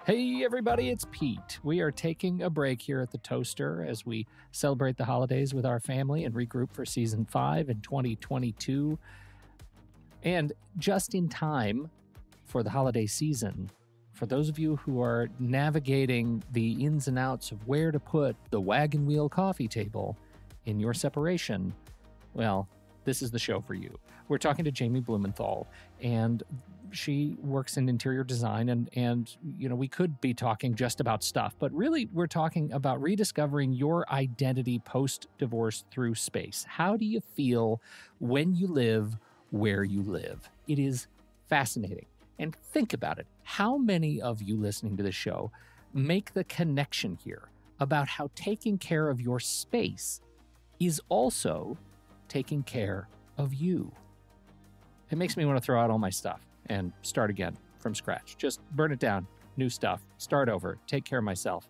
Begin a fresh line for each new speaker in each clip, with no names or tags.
Hey everybody, it's Pete. We are taking a break here at the Toaster as we celebrate the holidays with our family and regroup for season 5 in 2022. And just in time for the holiday season, for those of you who are navigating the ins and outs of where to put the wagon wheel coffee table in your separation, well, this is the show for you. We're talking to Jamie Blumenthal, and she works in interior design, and you know, we could be talking just about stuff, but really we're talking about rediscovering your identity post-divorce through space. How do you feel when you live where you live? It is fascinating. And think about it. How many of you listening to the show make the connection here about how taking care of your space is also taking care of you? It makes me want to throw out all my stuff and start again from scratch. Just burn it down, new stuff, start over, take care of myself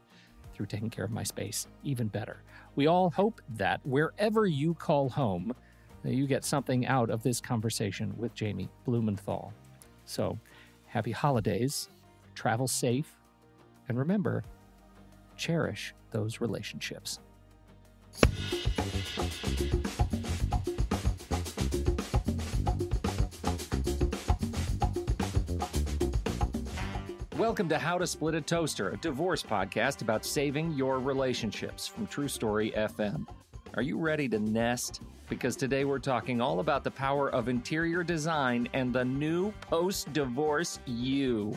through taking care of my space even better. We all hope that wherever you call home, that you get something out of this conversation with Jamie Blumenthal. So happy holidays, travel safe, and remember, cherish those relationships. Welcome to How to Split a Toaster, a divorce podcast about saving your relationships from True Story FM. Are you ready to nest? Because today we're talking all about the power of interior design and the new post-divorce you.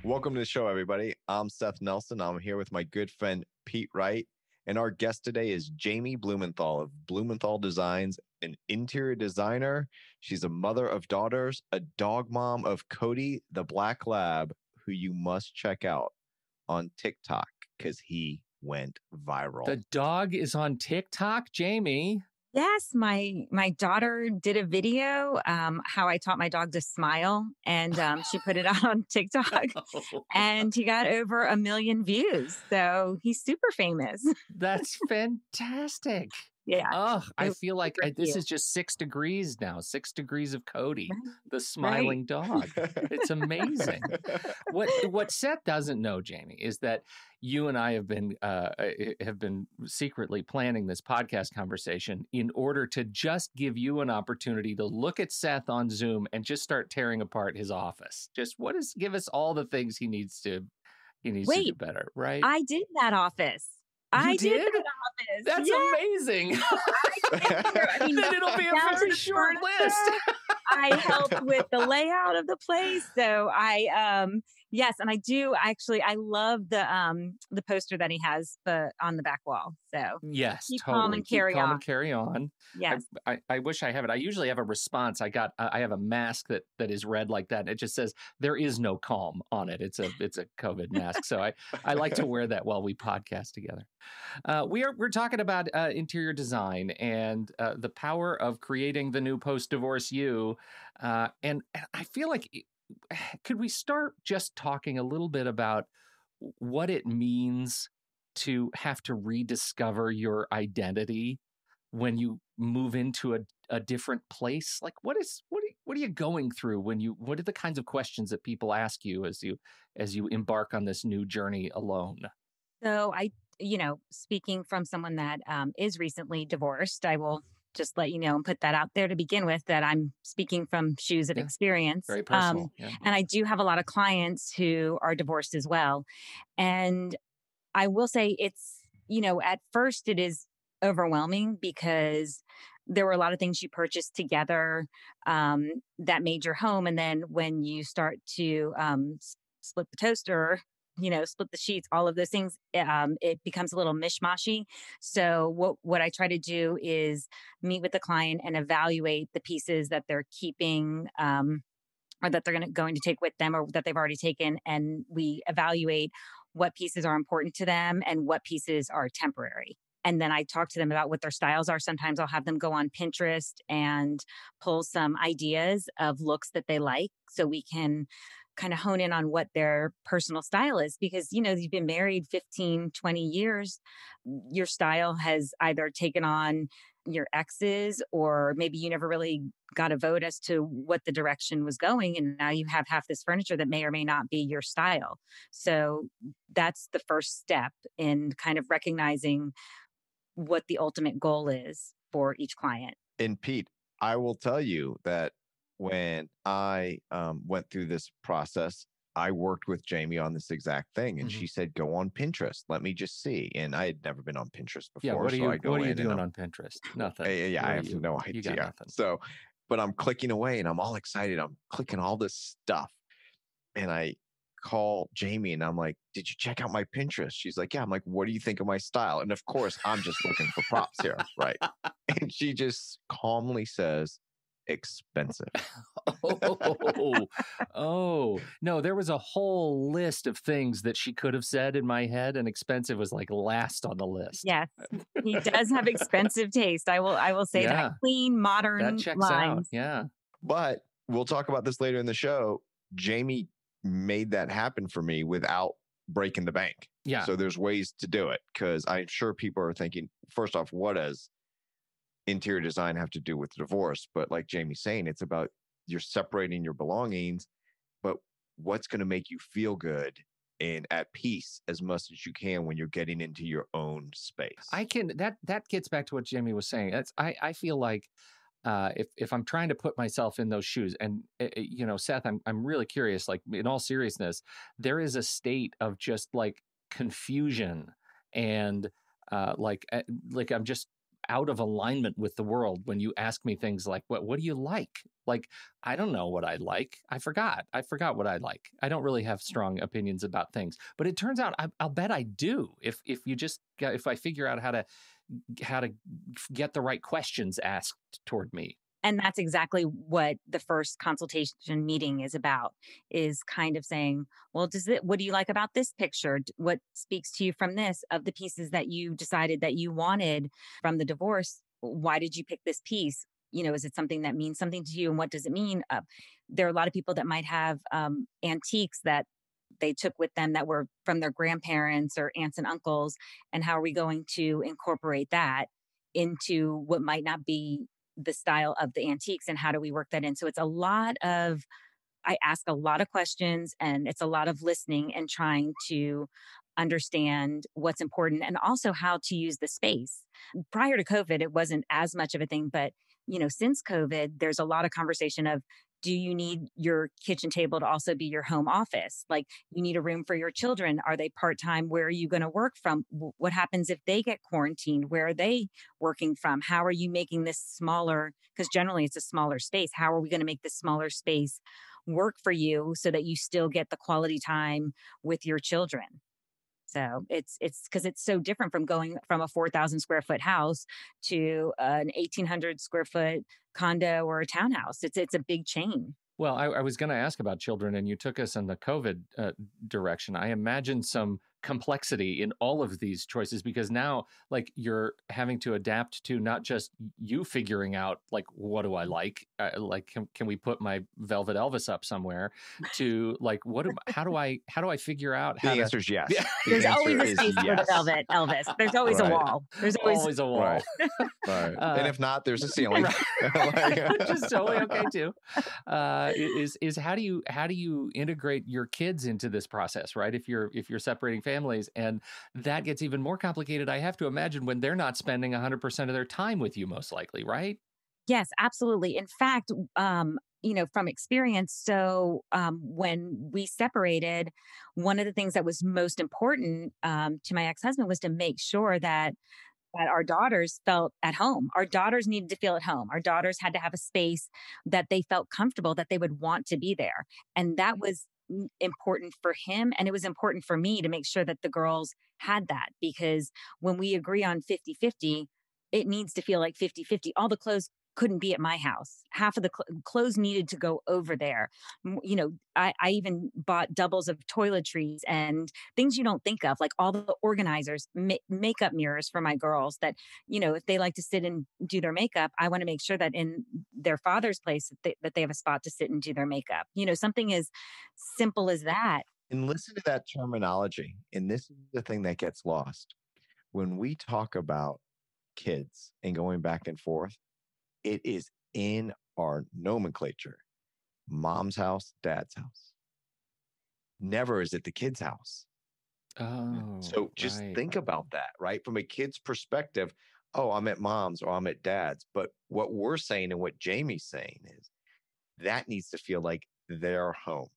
Welcome to the show, everybody. I'm Seth Nelson. I'm here with my good friend, Pete Wright. And our guest today is Jamie Blumenthal of Blumenthal Designs, an interior designer. She's a mother of daughters, a dog mom of Cody, the Black Lab, who you must check out on TikTok because he went viral.
The dog is on TikTok, Jamie.
Yes, my daughter did a video, how I taught my dog to smile, and she put it out on TikTok, and he got over 1 million views. So he's super famous.
That's fantastic.
Yeah.
Oh, I feel like this is just 6 degrees now. 6 degrees of Cody, the smiling dog. It's amazing. What Seth doesn't know, Jamie, is that you and I have been secretly planning this podcast conversation in order to just give you an opportunity to look at Seth on Zoom and just start tearing apart his office. Just give us all the things he needs to do better, right?
I did that office. I did that office.
That's amazing. I mean, then it'll be a very short list.
I helped with the layout of the place. So yes, and I do actually. I love the poster that he has on the back wall. So
yes,
keep
totally.
calm and carry on.
And carry on.
Yes,
I wish I have it. I usually have a response. I have a mask that is red like that. And it just says there is no calm on it. It's a COVID mask. So I like to wear that while we podcast together. We're talking about interior design and the power of creating the new post-divorce you. And I feel like, could we start just talking a little bit about what it means to have to rediscover your identity when you move into a different place? Like, what are you going through what are the kinds of questions that people ask you as you embark on this new journey alone?
So speaking from someone that is recently divorced, I will just let you know and put that out there to begin with, that I'm speaking from shoes of experience.
Very personal.
And I do have a lot of clients who are divorced as well. And I will say it's, at first it is overwhelming because there were a lot of things you purchased together that made your home. And then when you start to split the toaster, split the sheets, all of those things, it becomes a little mishmashy. So what I try to do is meet with the client and evaluate the pieces that they're keeping or that they're going to take with them or that they've already taken. And we evaluate what pieces are important to them and what pieces are temporary. And then I talk to them about what their styles are. Sometimes I'll have them go on Pinterest and pull some ideas of looks that they like so we can kind of hone in on what their personal style is, because, you've been married 15, 20 years. Your style has either taken on your ex's, or maybe you never really got a vote as to what the direction was going. And now you have half this furniture that may or may not be your style. So that's the first step in kind of recognizing what the ultimate goal is for each client.
And Pete, I will tell you that when I went through this process, I worked with Jamie on this exact thing, and she said, "Go on Pinterest. Let me just see." And I had never been on Pinterest before.
Yeah, what are you doing on Pinterest? Nothing.
Yeah, I have no idea.
You got nothing.
So, but I'm clicking away, and I'm all excited. I'm clicking all this stuff, and I call Jamie, and I'm like, "Did you check out my Pinterest?" She's like, "Yeah." I'm like, "What do you think of my style?" And of course, I'm just looking for props here, right? And she just calmly says, "Expensive."
Oh, no, there was a whole list of things that she could have said in my head, and expensive was like last on the list.
Yes, he does have expensive taste. I will say that. Clean, modern
that checks
lines.
out. Yeah.
But we'll talk about this later in the show. Jamie made that happen for me without breaking the bank.
Yeah.
So there's ways to do it, because I'm sure people are thinking, first off, what does interior design have to do with divorce? But like Jamie's saying, it's about you're separating your belongings, but what's going to make you feel good and at peace as much as you can when you're getting into your own space.
That gets back to what Jamie was saying. I feel like if I'm trying to put myself in those shoes, and Seth, I'm really curious, like in all seriousness, there is a state of just like confusion and like I'm just out of alignment with the world when you ask me things like, what do you like? Like, I don't know what I like. I forgot what I like. I don't really have strong opinions about things, but it turns out I'll bet I do. If I figure out how to get the right questions asked toward me.
And that's exactly what the first consultation meeting is about, is kind of saying, well, what do you like about this picture? What speaks to you from this? Of the pieces that you decided that you wanted from the divorce, why did you pick this piece? Is it something that means something to you? And what does it mean? There are a lot of people that might have antiques that they took with them that were from their grandparents or aunts and uncles. And how are we going to incorporate that into what might not be the style of the antiques, and how do we work that in? So it's I ask a lot of questions, and it's a lot of listening and trying to understand what's important, and also how to use the space. Prior to COVID, it wasn't as much of a thing, but since COVID, there's a lot of conversation of, do you need your kitchen table to also be your home office? Like, you need a room for your children. Are they part-time? Where are you going to work from? What happens if they get quarantined? Where are they working from? How are you making this smaller? Because generally it's a smaller space. How are we going to make this smaller space work for you so that you still get the quality time with your children? So it's because it's so different from going from a 4,000 square foot house to an 1,800 square foot condo or a townhouse. It's a big change.
Well, I was going to ask about children, and you took us in the COVID direction. I imagine some complexity in all of these choices, because now, like, you're having to adapt to not just you figuring out, like, what do I like? Like, can we put my Velvet Elvis up somewhere? To like, how do I figure out how?
The answer is yes.
Yeah.
There's always a space for the Velvet Elvis. There's always a wall. There's always
a wall.
Right. And if not, there's a ceiling.
Which is totally okay too. Is how do you integrate your kids into this process, right? If you're separating families, and that gets even more complicated, I have to imagine, when they're not spending 100% of their time with you, most likely, right?
Yes, absolutely. In fact, from experience, so when we separated, one of the things that was most important to my ex-husband was to make sure that our daughters felt at home. Our daughters needed to feel at home. Our daughters had to have a space that they felt comfortable, that they would want to be there. And that was important for him. And it was important for me to make sure that the girls had that, because when we agree on 50-50, it needs to feel like 50-50. All the clothes couldn't be at my house. Half of the clothes needed to go over there. I even bought doubles of toiletries and things you don't think of, like all the organizers, makeup mirrors for my girls that, if they like to sit and do their makeup, I want to make sure that in their father's place that they have a spot to sit and do their makeup. Something as simple as that.
And listen to that terminology. And this is the thing that gets lost. When we talk about kids and going back and forth, it is in our nomenclature. Mom's house, dad's house. Never is it the kid's house.
Oh,
so just
right.
think about that, right? From a kid's perspective, oh, I'm at mom's or I'm at dad's. But what we're saying and what Jamie's saying is that needs to feel like their home,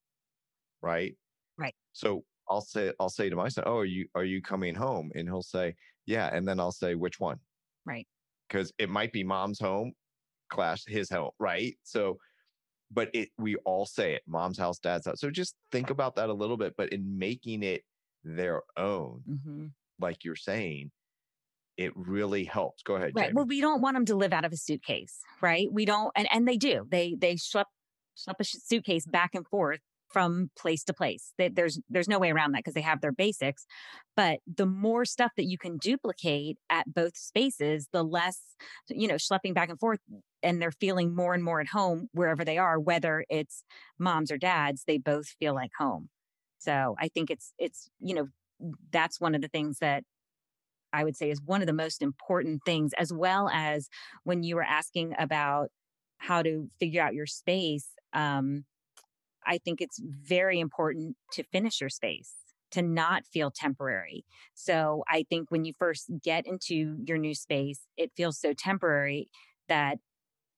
right?
Right.
So I'll say to my son, oh, are you coming home? And he'll say, yeah. And then I'll say, which one?
Right.
Because it might be mom's home / his home, right? So, but we all say it, mom's house, dad's house. So just think about that a little bit, but in making it their own, like you're saying, it really helps. Go ahead,
right.
Jamie.
Well, we don't want them to live out of a suitcase, right? We don't, and they do. They schlep a suitcase back and forth from place to place. There's no way around that because they have their basics. But the more stuff that you can duplicate at both spaces, the less, schlepping back and forth, and they're feeling more and more at home wherever they are, whether it's mom's or dad's, they both feel like home. So I think it's that's one of the things that I would say is one of the most important things, as well as when you were asking about how to figure out your space. I think it's very important to finish your space, to not feel temporary. So I think when you first get into your new space, it feels so temporary that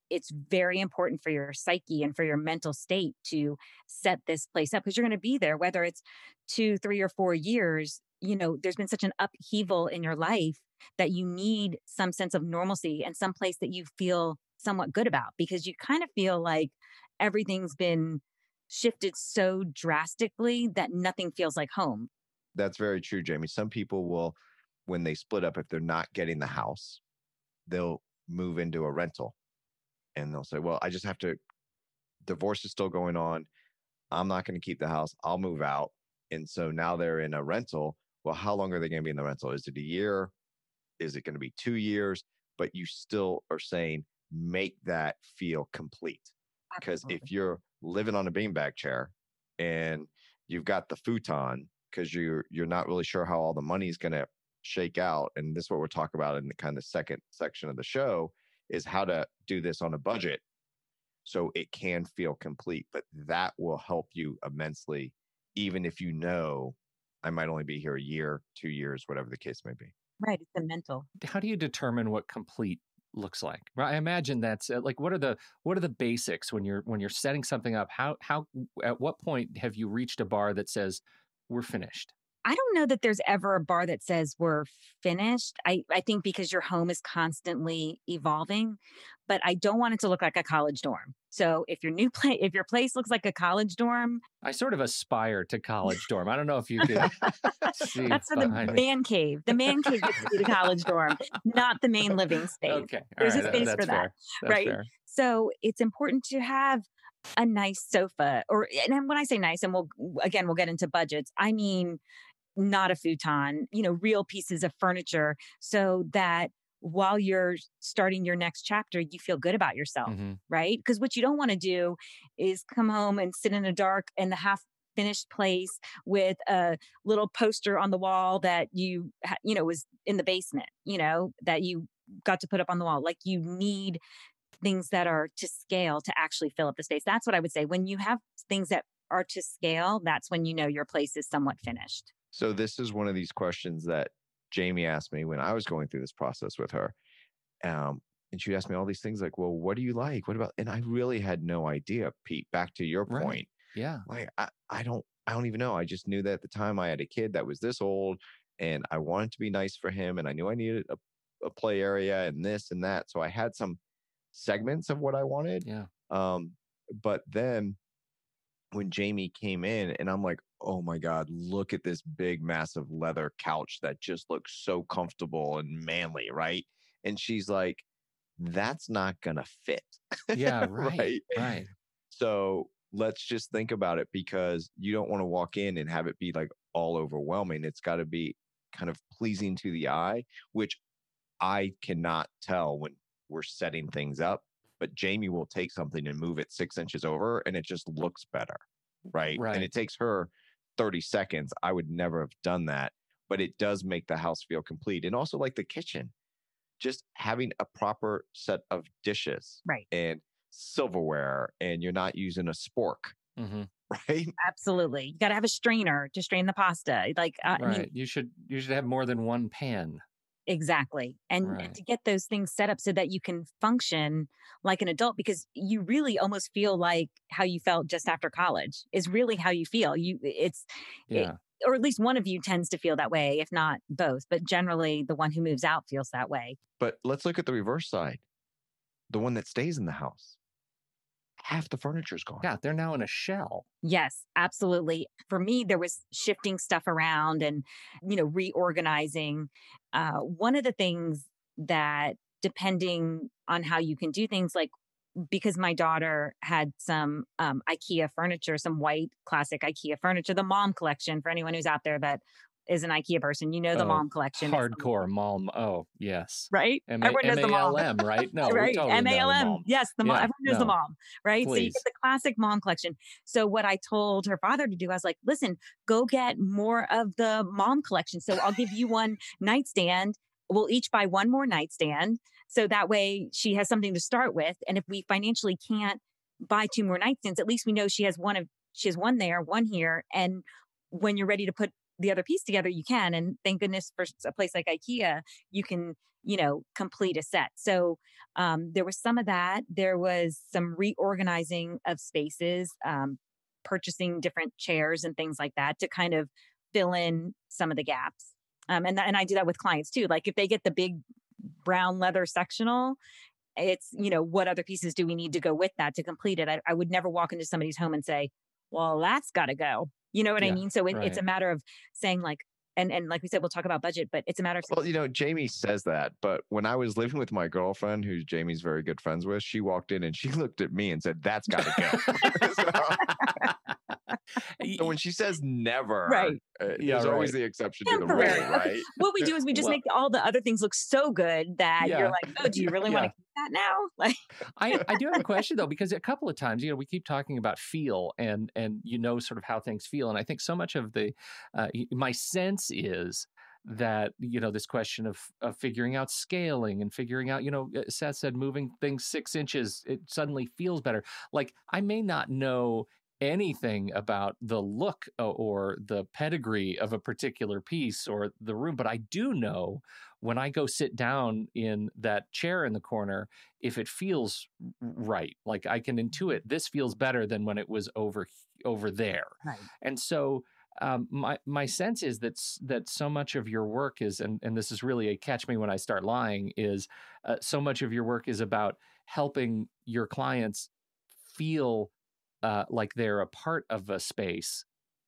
it's very important for your psyche and for your mental state to set this place up because you're going to be there, whether it's 2, 3, or 4 years. There's been such an upheaval in your life that you need some sense of normalcy and some place that you feel somewhat good about, because you kind of feel like everything's been shifted so drastically that nothing feels like home.
That's very true, Jamie. Some people will, when they split up, if they're not getting the house, they'll move into a rental and they'll say, well, I just have to, divorce is still going on. I'm not going to keep the house. I'll move out. And so now they're in a rental. Well, how long are they going to be in the rental? Is it a year? Is it going to be 2 years? But you still are saying, make that feel complete. Because if you're living on a beanbag chair and you've got the futon because you're not really sure how all the money's going to shake out, and this is what we're talking about in the kind of second section of the show, is how to do this on a budget so it can feel complete. But that will help you immensely, even if I might only be here a year, 2 years, whatever the case may be.
Right. It's the mental.
How do you determine what complete looks like? Right. I imagine that's like, what are the basics when you're setting something up? How at what point have you reached a bar that says we're finished?
I don't know that there's ever a bar that says we're finished. I think because your home is constantly evolving, but I don't want it to look like a college dorm. So if your place looks like a college dorm,
I sort of aspire to college dorm. I don't know if you could see.
That's for the man cave. The man cave gets to be the college dorm, not the main living space.
Okay.
There's a space for that. Right.
Fair.
So it's important to have a nice sofa, and when I say nice, and we'll get into budgets, I mean, not a futon, real pieces of furniture, so that while you're starting your next chapter, you feel good about yourself, right? Because what you don't want to do is come home and sit in a dark and the half finished place with a little poster on the wall that was in the basement, that you got to put up on the wall. Like, you need things that are to scale to actually fill up the space. That's what I would say. When you have things that are to scale, that's when your place is somewhat finished.
So this is one of these questions that Jamie asked me when I was going through this process with her. And she asked me all these things like, well, what do you like? What about, and I really had no idea, Pete, back to your point.
Right. Yeah.
Like, I don't even know. I just knew that at the time I had a kid that was this old and I wanted to be nice for him. And I knew I needed a play area and this and that. So I had some segments of what I wanted.
Yeah.
But then when Jamie came in and I'm like, oh my God, look at this big, massive leather couch that just looks so comfortable and manly, right? And she's like, that's not going to fit.
Yeah, right.
Right. So let's just think about it, because you don't want to walk in and have it be like all overwhelming. It's got to be kind of pleasing to the eye, which I cannot tell when we're setting things up. But Jamie will take something and move it 6 inches over, and it just looks better. Right. And it takes her 30 seconds. I would never have done that, but it does make the house feel complete. And also, like the kitchen, just having a proper set of dishes and silverware, and you're not using a spork. Right.
Absolutely. You got to have a strainer to strain the pasta. Like,
I mean, you should have more than one pan.
Exactly. And to get those things set up so that you can function like an adult, because you really almost feel like how you felt just after college is really how you feel. Or at least one of you tends to feel that way, if not both. But generally, the one who moves out feels that way.
But let's look at the reverse side. The one that stays in the house. Half the furniture's gone.
Yeah, they're now in a shell.
Yes, absolutely. For me, there was shifting stuff around and, reorganizing. One of the things that, depending on how you can do things, like, because my daughter had some IKEA furniture, some white classic IKEA furniture, the mom collection, for anyone who's out there that is an IKEA person, the mom collection.
Hardcore mom. Oh, yes.
Right? Everyone knows the mom.
MALM, right? No,
right.
We totally
MALM. Yes, the mom. Everyone knows the mom, right?
Please.
So you get the classic mom collection. So what I told her father to do, I was like, listen, go get more of the mom collection. So I'll give you one nightstand. We'll each buy one more nightstand. So that way she has something to start with. And if we financially can't buy 2 more nightstands, at least we know she has one there, one here. And when you're ready to put the other piece together, you can. And thank goodness for a place like IKEA, you can, complete a set. So there was some of that. There was some reorganizing of spaces, purchasing different chairs and things like that to kind of fill in some of the gaps. And I do that with clients too. Like if they get the big brown leather sectional, it's, what other pieces do we need to go with that to complete it? I would never walk into somebody's home and say, well, that's got to go. You know what I mean? So it's a matter of saying like, and like we said, we'll talk about budget, but it's a matter of saying,
well, Jamie says that, but when I was living with my girlfriend, who Jamie's very good friends with, she walked in and she looked at me and said, that's got to go. So when she says never, there's always the exception to the rule, right?
What we do is we just make all the other things look so good that you're like, oh, do you really want to keep that now? Like,
I do have a question though, because a couple of times, we keep talking about feel and sort of how things feel. And I think so much of my sense is that, this question of figuring out scaling and figuring out, Seth said moving things 6 inches, it suddenly feels better. Like I may not know anything about the look or the pedigree of a particular piece or the room, but I do know when I go sit down in that chair in the corner, if it feels right, like I can intuit this feels better than when it was over there. Right. And so my sense is that so much of your work is, and this is really a catch me when I start lying, is so much of your work is about helping your clients feel like they're a part of a space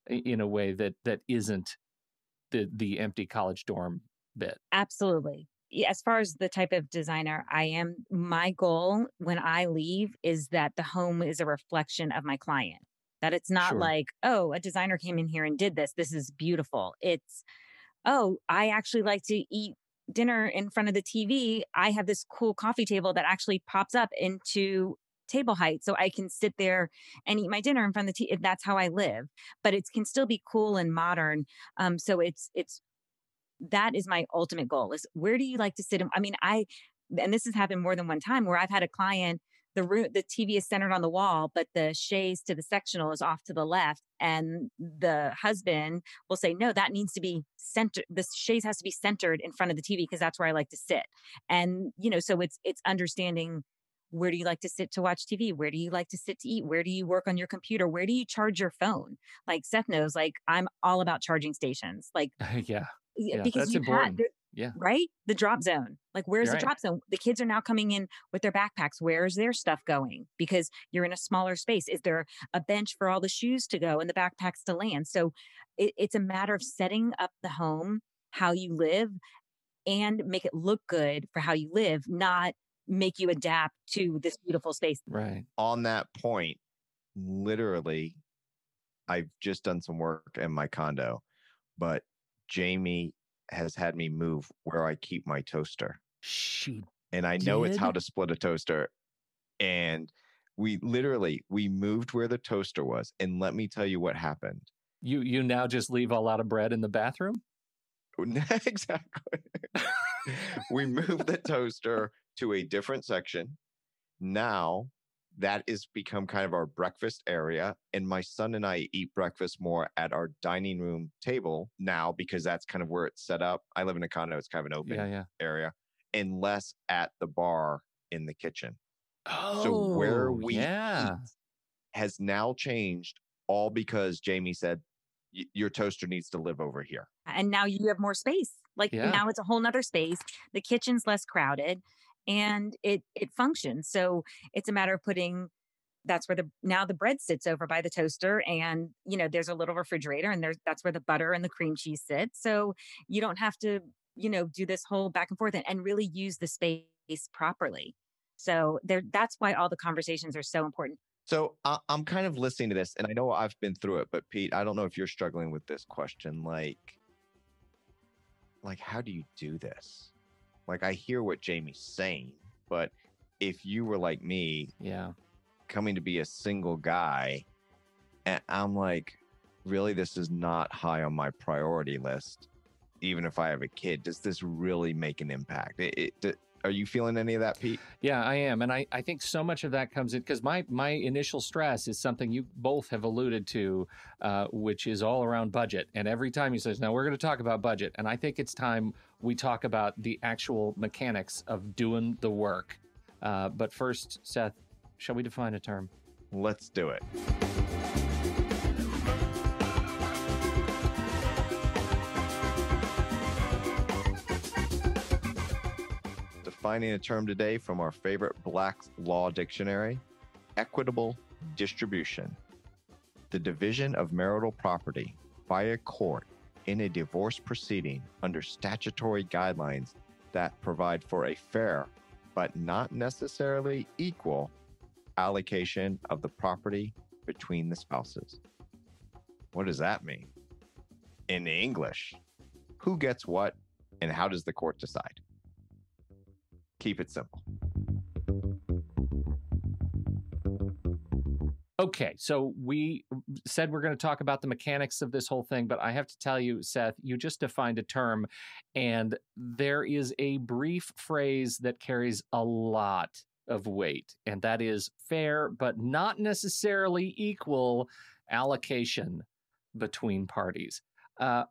in a way that isn't the empty college dorm bit.
Absolutely. As far as the type of designer I am, my goal when I leave is that the home is a reflection of my client. That it's not like, oh, a designer came in here and did this. This is beautiful. It's, oh, I actually like to eat dinner in front of the TV. I have this cool coffee table that actually pops up into table height so I can sit there and eat my dinner in front of the TV. That's how I live, but it can still be cool and modern. So it's that is my ultimate goal, is where do you like to sit? And this has happened more than one time where I've had a client, the TV is centered on the wall, but the chaise to the sectional is off to the left. And the husband will say, no, that needs to be centered. The chaise has to be centered in front of the TV because that's where I like to sit. And, so it's understanding, where do you like to sit to watch TV? Where do you like to sit to eat? Where do you work on your computer? Where do you charge your phone? Like Seth knows, like I'm all about charging stations. Like, because
that's important.
Right? The drop zone. Like, where's the drop zone? The kids are now coming in with their backpacks. Where's their stuff going? Because you're in a smaller space. Is there a bench for all the shoes to go and the backpacks to land? So it's a matter of setting up the home, how you live, and make it look good for how you live, not make you adapt to this beautiful space.
Right.
On that point, literally, I've just done some work in my condo, but Jamie has had me move where I keep my toaster.
She
And I know it's
did?
how to split a toaster. And we moved where the toaster was. And let me tell you what happened.
You now just leave a lot of bread in the bathroom?
Exactly. We moved the toaster to a different section. Now that is become kind of our breakfast area. And my son and I eat breakfast more at our dining room table now because that's kind of where it's set up. I live in a condo. It's kind of an open area, and less at the bar in the kitchen. So where we eat has now changed, all because Jamie said, your toaster needs to live over here.
And now you have more space. Like now it's a whole nother space. The kitchen's less crowded and it functions. So it's a matter of putting, that's where now the bread sits over by the toaster, and there's a little refrigerator, and that's where the butter and the cream cheese sit. So you don't have to, do this whole back and forth and really use the space properly. So that's why all the conversations are so important.
So I'm kind of listening to this, and I know I've been through it, but Pete, I don't know if you're struggling with this question. Like how do you do this? Like, I hear what Jamie's saying, but if you were like me, coming to be a single guy, and I'm like, really, this is not high on my priority list. Even if I have a kid, does this really make an impact? Are you feeling any of that, Pete?
Yeah, I am. And I think so much of that comes in because my initial stress is something you both have alluded to, which is all around budget. And every time he says, now we're going to talk about budget. And I think it's time we talk about the actual mechanics of doing the work. But first, Seth, shall we define a term?
Let's do it. Defining a term today from our favorite Black's Law Dictionary: equitable distribution. The division of marital property by a court in a divorce proceeding under statutory guidelines that provide for a fair, but not necessarily equal, allocation of the property between the spouses. What does that mean? In English, who gets what and how does the court decide? Keep it simple.
Okay, so we said we're going to talk about the mechanics of this whole thing, but I have to tell you, Seth, you just defined a term, and there is a brief phrase that carries a lot of weight, and that is fair, but not necessarily equal allocation between parties.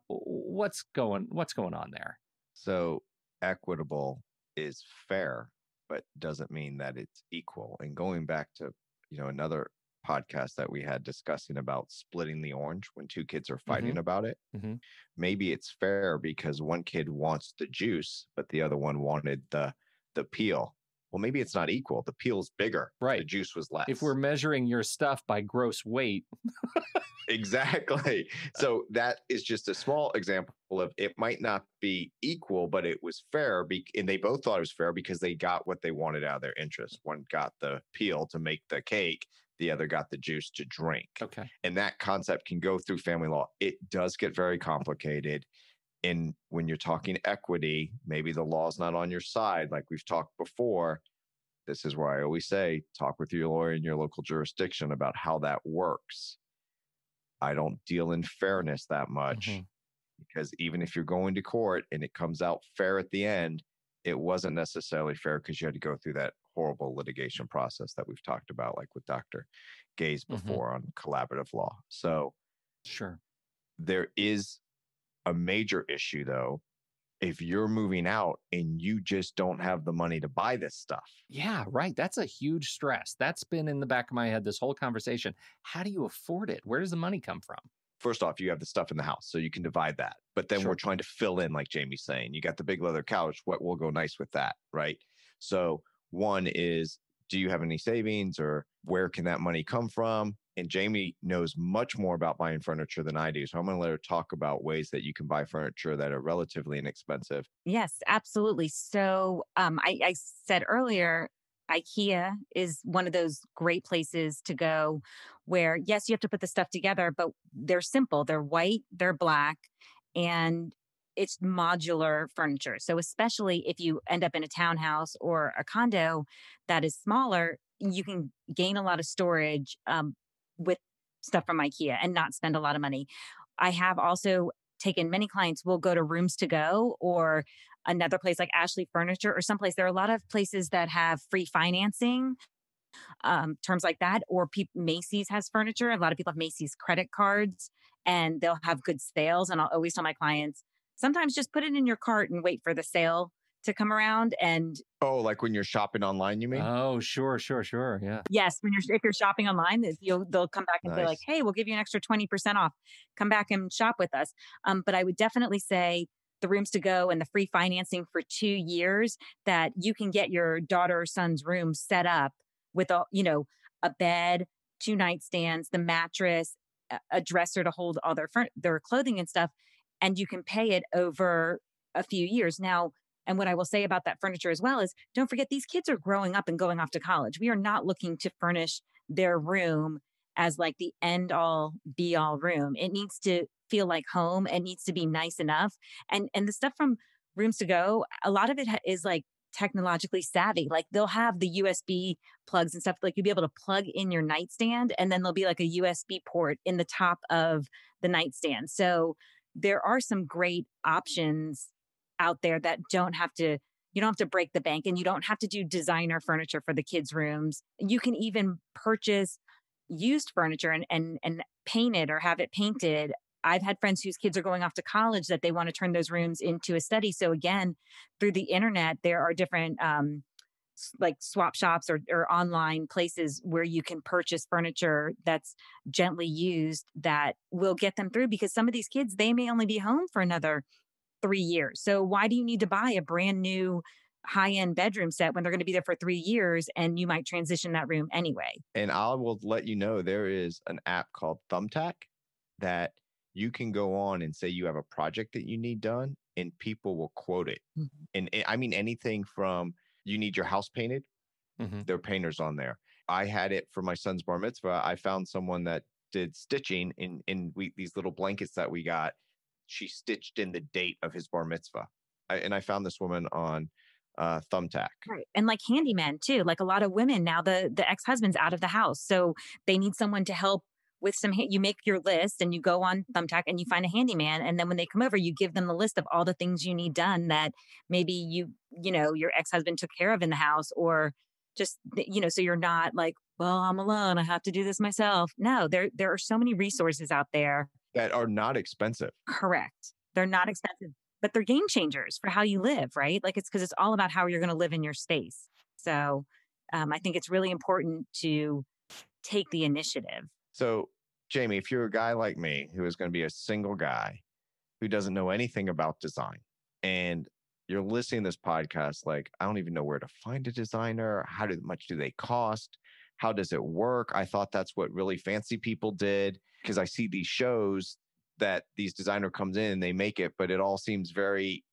What's going on there?
So equitable is fair, but doesn't mean that it's equal. And going back to, another podcast that we had discussing about splitting the orange when two kids are fighting about it. Maybe it's fair because one kid wants the juice, but the other one wanted the peel. Well, maybe it's not equal. The peel's bigger.
Right.
The juice was less.
If we're measuring your stuff by gross weight.
Exactly. So that is just a small example of it might not be equal, but it was fair. And they both thought it was fair because they got what they wanted out of their interest. One got the peel to make the cake. The other got the juice to drink.
Okay.
And that concept can go through family law. It does get very complicated. And when you're talking equity, maybe the law's not on your side. Like we've talked before, this is where I always say, talk with your lawyer in your local jurisdiction about how that works. I don't deal in fairness that much because even if you're going to court and it comes out fair at the end, it wasn't necessarily fair because you had to go through that horrible litigation process that we've talked about, like with Dr. Gaze before on collaborative law. So
sure,
there is a major issue, though, if you're moving out and you just don't have the money to buy this stuff.
Yeah, right. That's a huge stress. That's been in the back of my head this whole conversation. How do you afford it? Where does the money come from?
First off, you have the stuff in the house, so you can divide that. But then we're trying to fill in, like Jamie's saying. You got the big leather couch. What will go nice with that, right? So one is, do you have any savings, or where can that money come from? And Jamie knows much more about buying furniture than I do. So I'm going to let her talk about ways that you can buy furniture that are relatively inexpensive.
Yes, absolutely. So I said earlier, IKEA is one of those great places to go where, yes, you have to put the stuff together, but they're simple. They're white, they're black, and it's modular furniture. So, especially if you end up in a townhouse or a condo that is smaller, you can gain a lot of storage with stuff from IKEA and not spend a lot of money. I have also taken many clients will go to Rooms to Go or another place like Ashley Furniture or someplace. There are a lot of places that have free financing, terms like that. Or Macy's has furniture. A lot of people have Macy's credit cards and they'll have good sales. And I'll always tell my clients, sometimes just put it in your cart and wait for the sale to come around. And
Oh, like when you're shopping online, you mean?
Oh, sure. Yeah.
yes, if you're shopping online, they'll come back and say like,
Nice.
"Hey, we'll give you an extra 20% off. Come back and shop with us." But I would definitely say the Rooms to Go and the free financing for 2 years that you can get your daughter or son's room set up with a bed, two nightstands, the mattress, a dresser to hold all their clothing and stuff, and you can pay it over a few years now. And what I will say about that furniture as well is don't forget these kids are growing up and going off to college. We are not looking to furnish their room as like the end all be all room. It needs to feel like home. It needs to be nice enough. And the stuff from Rooms to Go, a lot of it is like technologically savvy. Like they'll have the USB plugs and stuff. Like you'll be able to plug in your nightstand and then there'll be like a USB port in the top of the nightstand. So there are some great options out there that you don't have to break the bank and you don't have to do designer furniture for the kids' rooms. You can even purchase used furniture and paint it or have it painted. I've had friends whose kids are going off to college that they want to turn those rooms into a study. So again, through the internet, there are different like swap shops or online places where you can purchase furniture that's gently used that will get them through because some of these kids, they may only be home for another 3 years. So why do you need to buy a brand new high-end bedroom set when they're going to be there for 3 years and you might transition that room anyway?
And I will let you know there is an app called Thumbtack that you can go on and say you have a project that you need done and people will quote it.
Mhm.
And I mean, anything from you need your house painted, there are painters on there. I had it for my son's bar mitzvah. I found someone that did stitching in these little blankets that we got. She stitched in the date of his bar mitzvah. And I found this woman on Thumbtack.
Right. And like handyman too, like a lot of women now, the ex-husband's out of the house. So they need someone to help with you make your list and you go on Thumbtack and you find a handyman. And then when they come over, you give them the list of all the things you need done that maybe your ex-husband took care of in the house or just, so you're not like, well, I'm alone. I have to do this myself. No, there are so many resources out there.
That are not expensive.
Correct. They're not expensive, but they're game changers for how you live, right? Like it's because it's all about how you're going to live in your space. So I think it's really important to take the initiative.
So, Jamie, if you're a guy like me who is going to be a single guy who doesn't know anything about design and you're listening to this podcast, like, I don't even know where to find a designer. Much do they cost? How does it work? I thought that's what really fancy people did because I see these shows that these designer comes in and they make it, but it all seems very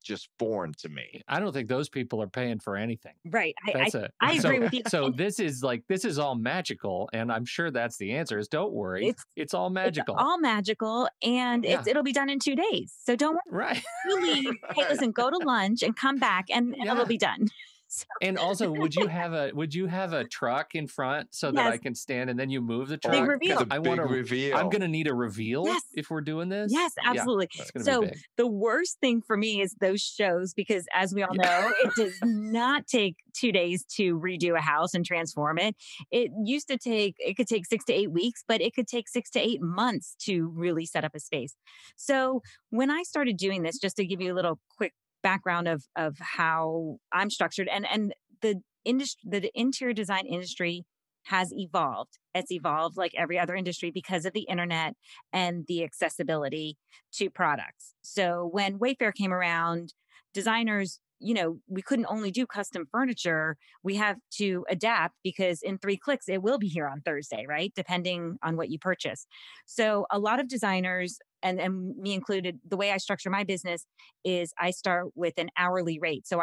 just foreign to me.
I don't think those people are paying for anything.
Right.
That's it.
I agree with you.
So this is all magical. And I'm sure that's the answer is don't worry. It's all magical.
It's all magical and it'll be done in 2 days. So don't worry.
Right.
You leave. Hey, listen, go to lunch and come back and it'll be done. So.
And also, would you have a truck in front so that I can stand and then you move the truck?
Big reveal.
I want a reveal.
I'm going to need a reveal if we're doing this.
Yes, absolutely. So the worst thing for me is those shows because as we all know, it does not take 2 days to redo a house and transform it. It could take 6 to 8 weeks, but it could take 6 to 8 months to really set up a space. So when I started doing this, just to give you a little quick background of how I'm structured and the interior design industry has evolved. It's evolved like every other industry because of the internet and the accessibility to products. So when Wayfair came around, designers we couldn't only do custom furniture. We have to adapt because in 3 clicks, it will be here on Thursday, right? Depending on what you purchase. So a lot of designers, and me included, the way I structure my business is I start with an hourly rate. So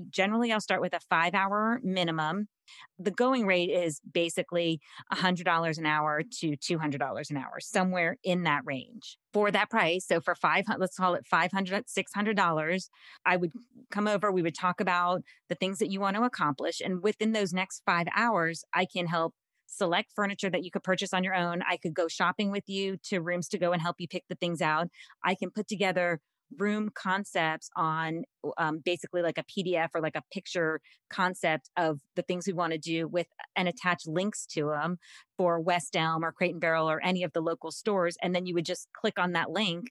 generally I'll start with a 5-hour minimum. The going rate is basically $100 an hour to $200 an hour, somewhere in that range for that price. So for let's call it $500, $600, I would come over. We would talk about the things that you want to accomplish. And within those next 5 hours, I can help select furniture that you could purchase on your own. I could go shopping with you to rooms to go and help you pick the things out. I can put together room concepts on basically like a PDF or like a picture concept of the things we want to do with and attach links to them for West Elm or Crate and Barrel or any of the local stores. And then you would just click on that link,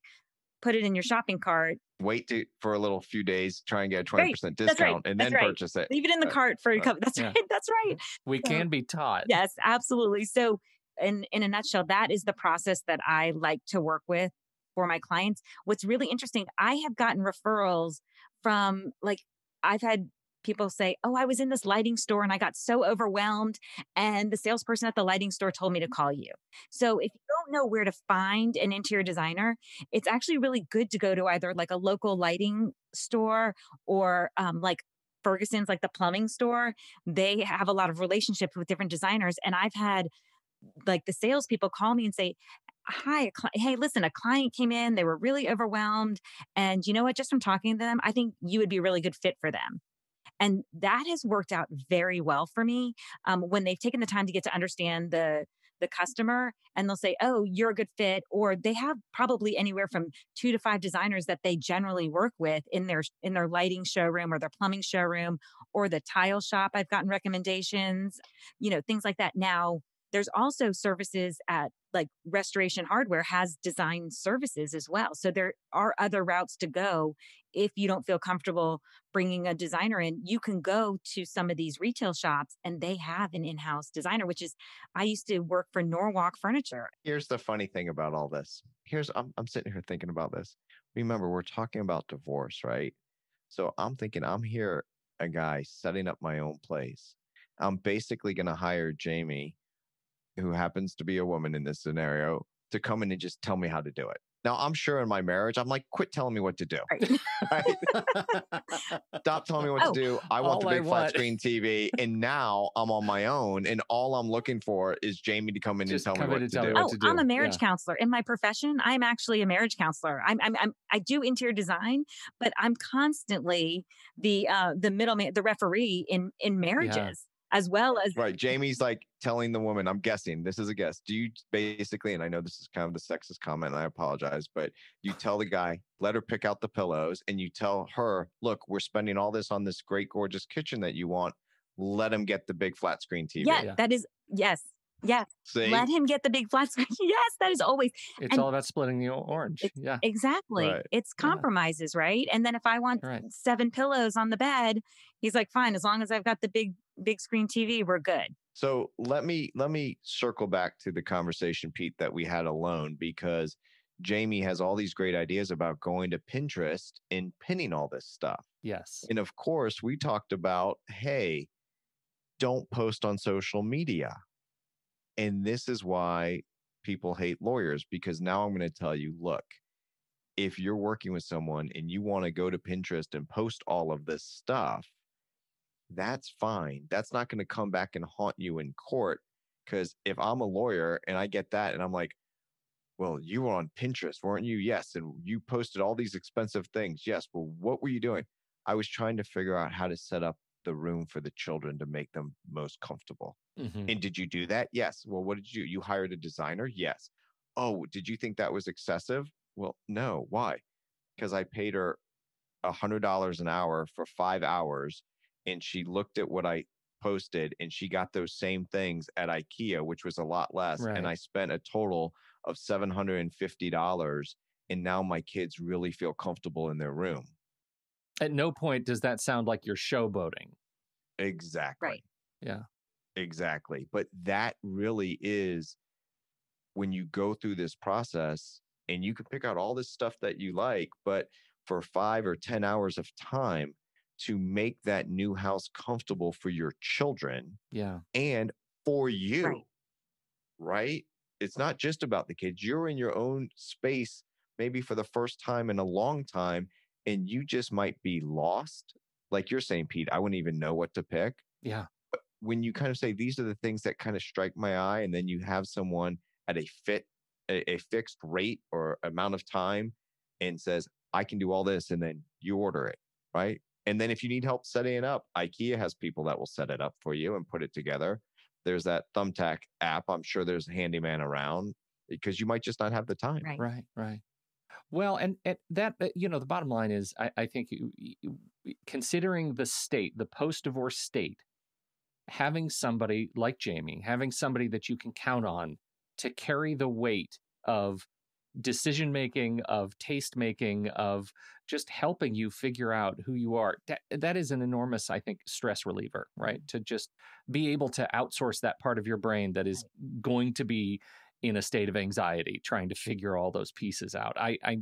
put it in your shopping cart.
Wait for a little few days, try and get a 20% discount, and then purchase it.
Leave it in the cart for a couple. That's right. That's right.
We can be taught.
Yes, absolutely. So in a nutshell, that is the process that I like to work with for my clients. What's really interesting, I have gotten referrals from I've had people say, oh, I was in this lighting store and I got so overwhelmed. And the salesperson at the lighting store told me to call you. So if you don't know where to find an interior designer, it's actually really good to go to either like a local lighting store or like Ferguson's, like the plumbing store. They have a lot of relationships with different designers. And I've had like the salespeople call me and say, hey, listen, a client came in, they were really overwhelmed. And you know what, just from talking to them, I think you would be a really good fit for them. And that has worked out very well for me when they've taken the time to get to understand the customer, and they'll say, oh, you're a good fit. Or they have probably anywhere from 2 to 5 designers that they generally work with in their lighting showroom or their plumbing showroom or the tile shop. I've gotten recommendations, things like that. Now, there's also services at like Restoration Hardware has design services as well. So there are other routes to go. If you don't feel comfortable bringing a designer in, you can go to some of these retail shops and they have an in-house designer, I used to work for Norwalk Furniture.
Here's the funny thing about all this. I'm sitting here thinking about this. Remember, we're talking about divorce, right? So I'm thinking I'm here, a guy setting up my own place. I'm basically going to hire Jamie, who happens to be a woman in this scenario, to come in and just tell me how to do it. Now, I'm sure in my marriage, I'm like, quit telling me what to do. Right? Stop telling me what to do. I want the big flat screen TV. And now I'm on my own. And all I'm looking for is Jamie to come in and tell me what to do.
I'm a marriage counselor. In my profession, I'm actually a marriage counselor. I do interior design, but I'm constantly the middleman, the referee in marriages. Yeah. As well as
right. Jamie's like telling the woman, I'm guessing, this is a guess. Do you basically, and I know this is kind of the sexist comment, and I apologize, but you tell the guy, let her pick out the pillows, and you tell her, look, we're spending all this on this great, gorgeous kitchen that you want. Let him get the big flat screen TV.
Yeah, that is, yes. Yes. See? Let him get the big flat screen. Yes, that is always.
It's all about splitting the orange. Yeah.
Exactly. Right. It's compromises, right? And then if I want 7 pillows on the bed, he's like, fine, as long as I've got the big screen TV, we're good.
So let me circle back to the conversation, Pete, that we had alone, because Jamie has all these great ideas about going to Pinterest and pinning all this stuff.
Yes.
And of course, we talked about, hey, don't post on social media. And this is why people hate lawyers, because now I'm going to tell you, look, if you're working with someone and you want to go to Pinterest and post all of this stuff, that's fine. That's not going to come back and haunt you in court. Because if I'm a lawyer and I get that and I'm like, well, you were on Pinterest, weren't you? Yes. And you posted all these expensive things. Yes. Well, what were you doing? I was trying to figure out how to set up the room for the children to make them most comfortable. Mm-hmm. And did you do that? Yes. Well, what did you do? You hired a designer? Yes. Oh, did you think that was excessive? Well, no. Why? Because I paid her $100 an hour for 5 hours, and she looked at what I posted and she got those same things at IKEA, which was a lot less. Right. And I spent a total of $750. And now my kids really feel comfortable in their room.
At no point does that sound like you're showboating.
Exactly.
Right.
Yeah.
Exactly. But that really is when you go through this process, and you can pick out all this stuff that you like, but for 5 or 10 hours of time, to make that new house comfortable for your children
Yeah.
and for you,
Right.
right? It's not just about the kids. You're in your own space, maybe for the first time in a long time, and you just might be lost. Like you're saying, Pete, I wouldn't even know what to pick.
Yeah.
When you kind of say, these are the things that kind of strike my eye, and then you have someone at a fixed rate or amount of time and says, I can do all this, and then you order it, right? And then if you need help setting it up, IKEA has people that will set it up for you and put it together. There's that Thumbtack app. I'm sure there's a handyman around because you might just not have the time.
Right.
Right. Well, and that, the bottom line is, I think considering the state, the post-divorce state, having somebody like Jamie, having somebody that you can count on to carry the weight of decision making, of taste making, of just helping you figure out who you are, that is an enormous, I think, stress reliever, right? To just be able to outsource that part of your brain that is going to be in a state of anxiety trying to figure all those pieces out. I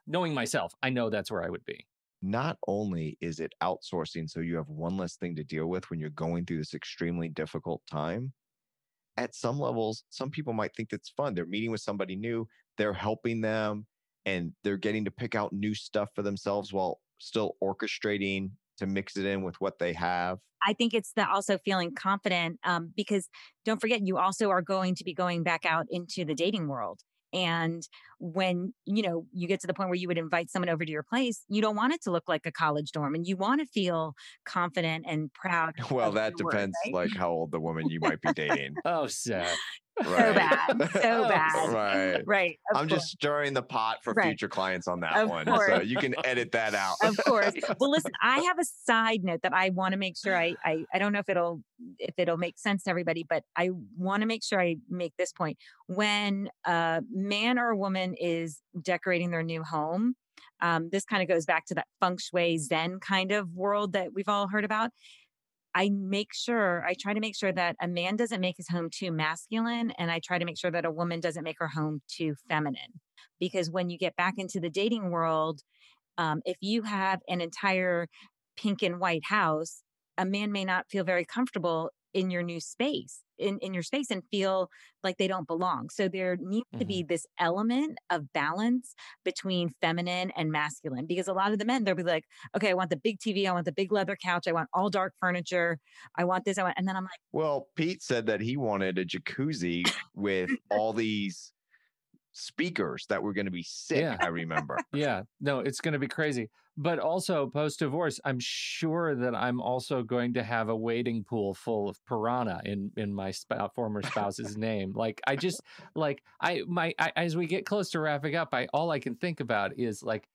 knowing myself, I know that's where I would be.
Not only is it outsourcing so you have one less thing to deal with when you're going through this extremely difficult time, at some levels, some people might think that's fun. They're meeting with somebody new, they're helping them, and they're getting to pick out new stuff for themselves while still orchestrating to mix it in with what they have.
I think it's the also feeling confident because don't forget, you also are going to be going back out into the dating world. And when, you get to the point where you would invite someone over to your place, you don't want it to look like a college dorm and you want to feel confident and proud.
Well, that depends,
right?
Like how old the woman you might be dating.
Oh, Seth.
So bad. So bad.
Right.
Right.
I'm just stirring the pot for
Right.
future clients on that
Of
one.
course.
So you can edit that out.
Of course. Well, listen, I have a side note that I want to make sure I don't know if it'll make sense to everybody, but I want to make sure I make this point. When a man or a woman is decorating their new home, this kind of goes back to that feng shui Zen kind of world that we've all heard about. I try to make sure that a man doesn't make his home too masculine, and I try to make sure that a woman doesn't make her home too feminine. Because when you get back into the dating world, if you have an entire pink and white house, a man may not feel very comfortable in your new space, in your space, and feel like they don't belong. So there needs to be this element of balance between feminine and masculine, because a lot of the men, they'll be like, okay, I want the big TV. I want the big leather couch. I want all dark furniture. I want this. And then I'm like,
well, Pete said that he wanted a jacuzzi with all these speakers that were going to be sick.
Yeah.
I remember.
Yeah, no, it's going to be crazy. But also post-divorce, I'm sure that I'm also going to have a wading pool full of piranha in my former spouse's name. Like I just as we get close to wrapping up, all I can think about is like,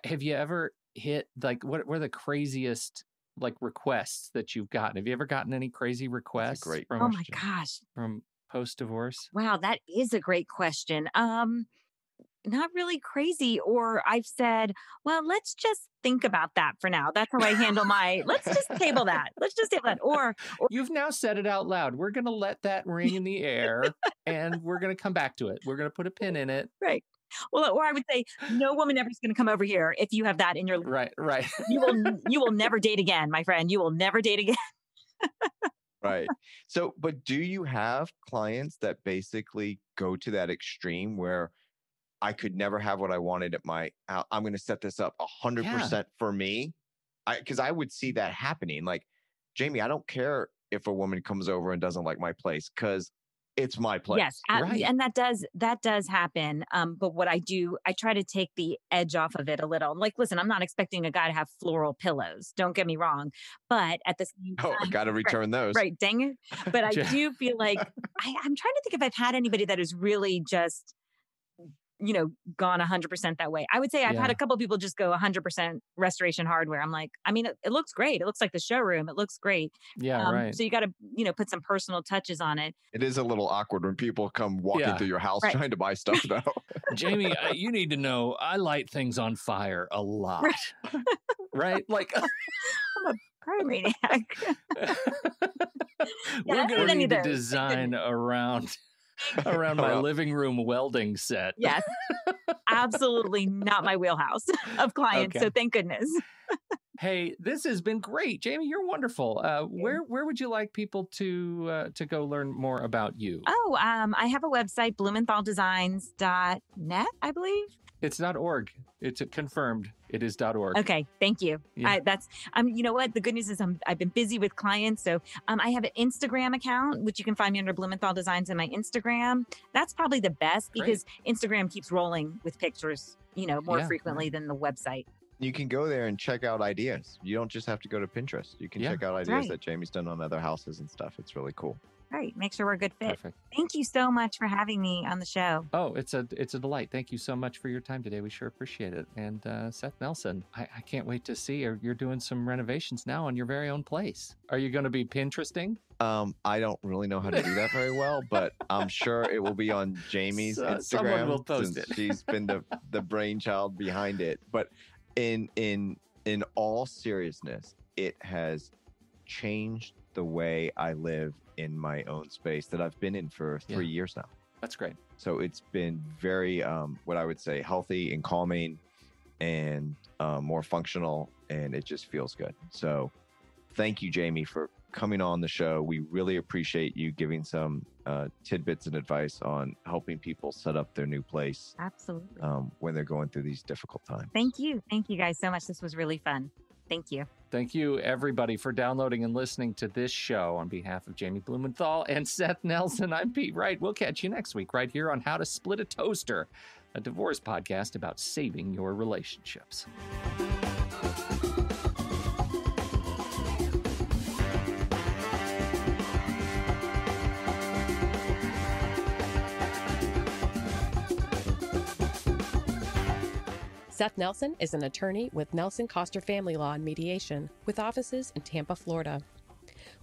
have you ever hit like what were the craziest like requests that you've gotten? Have you ever gotten any crazy requests?
Great
oh my gosh,
from post-divorce?
wow, that is a great question. Not really crazy. Or I've said, well, let's just think about that for now. That's how I handle let's just table that. Let's just table that. Or
You've now said it out loud. We're going to let that ring in the air and we're going to come back to it. We're going to put a pin in it.
right. Well, or I would say, no woman ever is going to come over here if you have that in your life.
Right.
You will never date again, my friend. You will never date again.
Right. So, but do you have clients that basically go to that extreme where I could never have what I wanted at I'm going to set this up 100% for me? Because I would see that happening. Like, Jamie, I don't care if a woman comes over and doesn't like my place because it's my place.
Yes.
Right.
And that does happen. But what I do, I try to take the edge off of it a little. Like, listen, I'm not expecting a guy to have floral pillows. Don't get me wrong. But at the same time,
I got to return those.
Right. Dang it. But I do feel like I'm trying to think if I've had anybody that is really just, gone 100% that way. I would say I've had a couple of people just go 100% restoration hardware. I'm like, I mean, it looks great. It looks like the showroom. It looks great.
Yeah, right.
So you got to, put some personal touches on it.
It is a little awkward when people come walking through your house trying to buy stuff though.
Jamie, you need to know I light things on fire a lot. Right? Like
I'm a pyromaniac.
We're going to need to design around my living room welding set.
Yes. Absolutely not my wheelhouse of clients.
Okay.
So thank goodness.
Hey, this has been great. Jamie, you're wonderful. Where would you like people to go learn more about you?
Oh, I have a website, blumenthaldesigns.net, I believe.
It's .org. It's confirmed. It is .org.
Okay, thank you.
Yeah.
You know what? The good news is I've been busy with clients, so I have an Instagram account, which you can find me under Blumenthal Designs in my Instagram. That's probably the best because Instagram keeps rolling with pictures, more frequently than the website.
You can go there and check out ideas. You don't just have to go to Pinterest. You can check out ideas that Jamie's done on other houses and stuff. It's really cool.
Right. Make sure we're a good fit.
Perfect.
Thank you so much for having me on the show.
Oh, it's a delight. Thank you so much for your time today. We sure appreciate it. And Seth Nelson, I can't wait to see you're doing some renovations now on your very own place. Are you going to be Pinteresting?
I don't really know how to do that very well, but I'm sure it will be on Jamie's Instagram.
Someone will post it.
She's been the brainchild behind it. But in all seriousness, it has changed the way I live in my own space that I've been in for 3 years now.
That's great.
So it's been very, what I would say, healthy and calming and more functional, and it just feels good. So thank you, Jamie, for coming on the show. We really appreciate you giving some tidbits and advice on helping people set up their new place.
Absolutely.
When they're going through these difficult times.
Thank you. Thank you guys so much. This was really fun. Thank you.
Thank you, everybody, for downloading and listening to this show. On behalf of Jamie Blumenthal and Seth Nelson, I'm Pete Wright. We'll catch you next week right here on How to Split a Toaster, a divorce podcast about saving your relationships.
Seth Nelson is an attorney with Nelson Coster Family Law and Mediation, with offices in Tampa, Florida.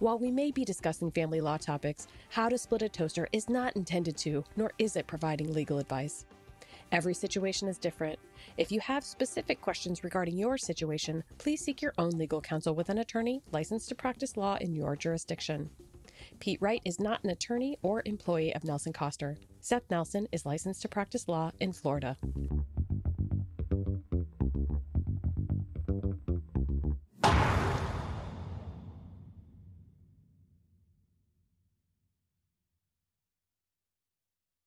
While we may be discussing family law topics, How to Split a Toaster is not intended to, nor is it providing legal advice. Every situation is different. If you have specific questions regarding your situation, please seek your own legal counsel with an attorney licensed to practice law in your jurisdiction. Pete Wright is not an attorney or employee of Nelson Coster. Seth Nelson is licensed to practice law in Florida.